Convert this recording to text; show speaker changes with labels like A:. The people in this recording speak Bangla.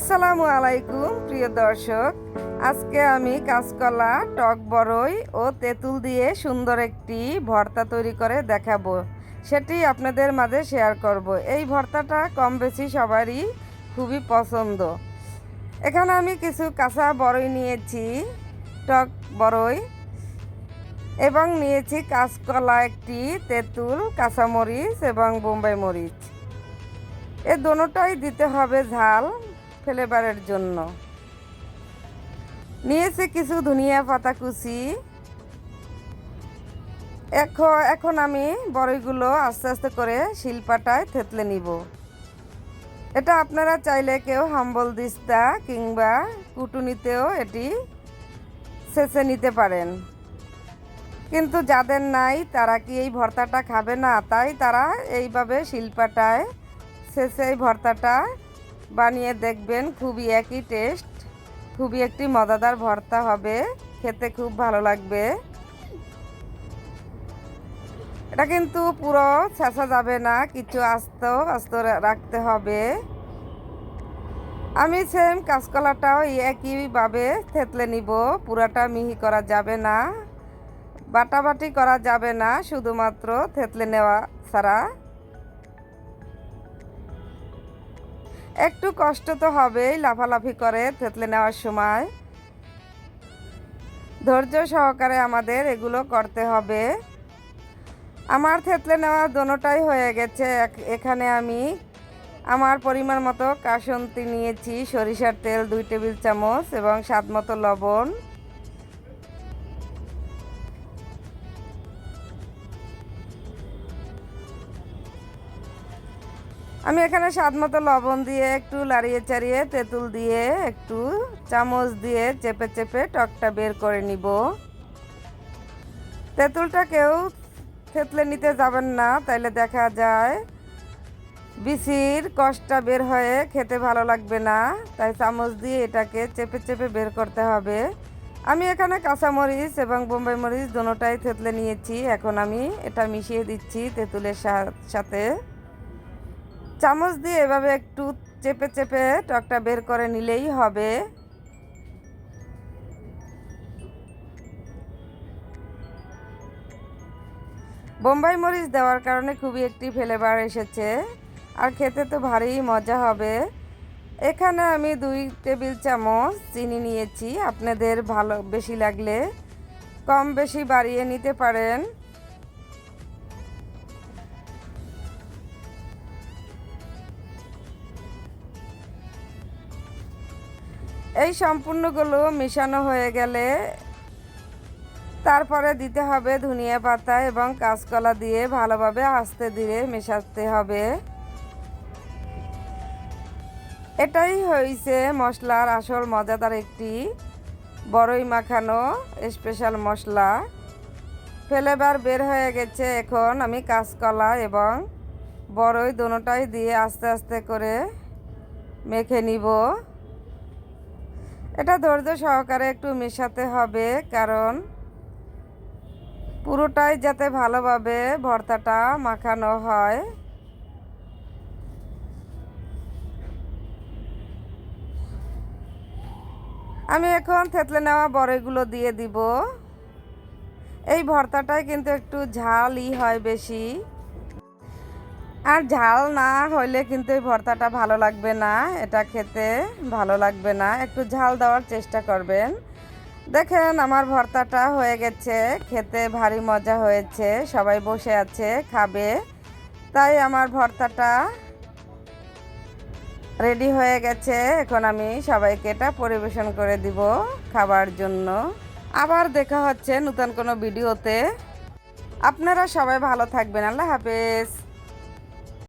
A: আসসালামু আলাইকুম প্রিয় দর্শক, আজকে আমি কাঁচকলা, টক বড়ই ও তেঁতুল দিয়ে সুন্দর একটি ভর্তা তৈরি করে দেখাবো। সেটি আপনাদের মাঝে শেয়ার করব। এই ভর্তাটা কম বেশি সবারই খুবই পছন্দ। এখানে আমি কিছু কাঁচা বড়ই নিয়েছি, টক বড়ই, এবং নিয়েছি কাঁচকলা একটি, তেঁতুল, কাঁচামরিচ এবং বোম্বাই মরিচ। এ দোনোটাই দিতে হবে ঝাল ফ্লেভারের জন্য। নিয়েছি কিছু ধনিয়া পাতা কুচি। এখন আমি বড়ইগুলো আস্তে আস্তে করে শিলপাটায় থেতলে নিব। এটা আপনারা চাইলে কেউ হাম্বল দিস্তা কিংবা কুটুনিতেও এটি ছেঁচে নিতে পারেন, কিন্তু যাদের নাই তারা কি এই ভর্তাটা খাবে না, তাই তারা এইভাবে শিলপাটায় ছেঁচে এই ভর্তাটা বানিয়ে দেখবেন। খুবই একই টেস্ট, খুবই একটি মজাদার ভর্তা হবে, খেতে খুব ভালো লাগবে। এটা কিন্তু পুরো ছেঁচা যাবে না, কিছু আস্ত আস্ত রাখতে হবে। আমি সেম কাঁচকলাটাও একইভাবে থেতলে নিব। পুরাটা মিহি করা যাবে না, বাটাবাটি করা যাবে না, শুধুমাত্র থেতলে নেওয়া ছাড়া। একটু কষ্ট তো হবেই লাফালাফি করে থেতলে নেওয়ার সময়। ধৈর্য সহকারে আমাদের এগুলো করতে হবে। আমার থেতলে নেওয়া দোনোটাই হয়ে গেছে। এখানে আমি আমার পরিমাণ মতো কাসুন্দি নিয়েছি, সরিষার তেল 2 টেবিল চামচ এবং স্বাদ মতো লবণ। আমি এখানে স্বাদ মতো লবণ দিয়ে একটু লাড়িয়ে চাড়িয়ে তেঁতুল দিয়ে একটু চামচ দিয়ে চেপে চেপে টকটা বের করে নিব। তেঁতুলটা কেউ থেতলে নিতে যাবেন না, তাইলে দেখা যায় বিচির কষটা বের হয়ে খেতে ভালো লাগবে না। তাই চামচ দিয়ে এটাকে চেপে চেপে বের করতে হবে। আমি এখানে কাঁচামরিচ এবং বোম্বাই মরিচ দুটোটাই থেতলে নিয়েছি। এখন আমি এটা মিশিয়ে দিচ্ছি তেঁতুলের সাথে। চামচ দিয়ে এভাবে একটু চেপে চেপে টকটা বের করে নিলেই হবে। বোম্বাই মরিচ দেওয়ার কারণে খুবই একটি ফ্লেভার এসেছে, আর খেতে তো ভারী মজা হবে। এখানে আমি 2 টেবিল চামচ চিনি নিয়েছি। আপনাদের ভালো বেশি লাগলে কম বেশি বাড়িয়ে নিতে পারেন। এই সম্পূর্ণগুলো মেশানো হয়ে গেলে তারপরে দিতে হবে ধনিয়া পাতা এবং কাঁচকলা দিয়ে ভালোভাবে আস্তে ধীরে মেশাতে হবে। এটাই হয়েছে মশলার আসল মজাদার একটি বড়ই মাখানো স্পেশাল মশলা। ফ্লেভার বের হয়ে গেছে। এখন আমি কাঁচকলা এবং বড়ই দুটোটাই দিয়ে আস্তে আস্তে করে মেখে নিব। এটা ধৈর্য সহকারে একটু মেশাতে হবে, কারণ পুরোটাই যাতে ভালোভাবে ভর্তাটা মাখানো হয়। আমি এখন থেতলে নেওয়া বড়ইগুলো দিয়ে দিব। এই ভর্তাটাই কিন্তু একটু ঝালই হয় বেশি, আর ঝাল না হইলে কিন্তু এই ভর্তাটা ভালো লাগবে না, এটা খেতে ভালো লাগবে না। একটু ঝাল দেওয়ার চেষ্টা করবেন। দেখেন আমার ভর্তাটা হয়ে গেছে, খেতে ভারী মজা হয়েছে। সবাই বসে আছে খাবে, তাই আমার ভর্তাটা রেডি হয়ে গেছে। এখন আমি সবাইকে এটা পরিবেশন করে দিব খাবার জন্য। আবার দেখা হচ্ছে নতুন কোনো ভিডিওতে। আপনারা সবাই ভালো থাকবেন। আল্লাহ হাফেজ।